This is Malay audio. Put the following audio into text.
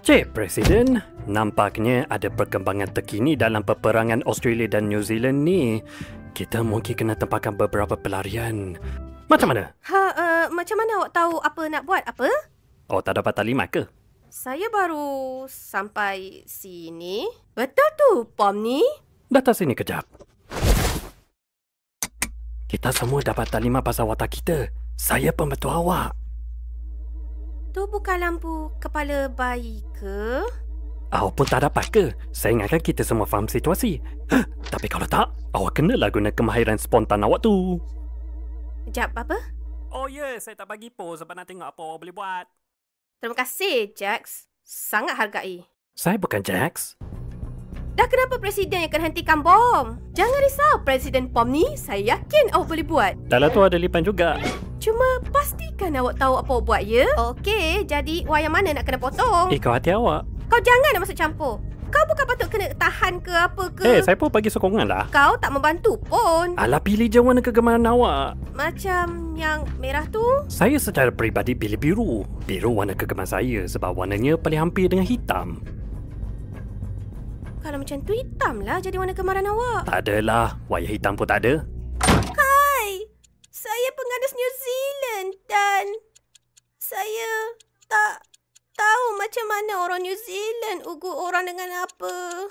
Cik Presiden, nampaknya ada perkembangan terkini dalam peperangan Australia dan New Zealand ni. Kita mungkin kena tempatkan beberapa pelarian. Macam mana? Macam mana awak tahu apa nak buat? Apa? Oh, tak dapat taklimat ke? Saya baru sampai sini. Betul tu, Pom ni. Datang sini kejap. Kita semua dapat taklimat pasal watak kita. Saya pembantu awak. Tu bukan lampu kepala bayi ke? Awak pun tak dapat ke? Saya ingatkan kita semua faham situasi. Tapi kalau tak, awak kenalah guna kemahiran spontan awak tu. Sekejap, apa? Oh ya, saya tak bagi pos sebab nak tengok apa awak boleh buat. Terima kasih, Jax. Sangat hargai. Saya bukan Jax. Dah kenapa Presiden yang akan hentikan bom? Jangan risau, Presiden Pom ni. Saya yakin awak boleh buat. Dalam tu ada lipan juga. Cuma pastikan awak tahu apa awak buat, ya? Okey, jadi wayang mana nak kena potong? Ikut hati awak. Kau jangan nak masuk campur. Kau bukan patut kena tahan ke apa ke? Saya pun bagi sokongan lah. Kau tak membantu pun. Alah, pilih je warna kegemaran awak. Macam yang merah tu? Saya secara peribadi pilih biru. Biru warna kegemaran saya sebab warnanya paling hampir dengan hitam. Kalau macam tu hitamlah jadi warna kegemaran awak. Tak adalah, wayar hitam pun tak ada. Hai, saya pengadas New Zealand dan saya tak tahu macam mana orang New Zealand ugur orang dengan apa.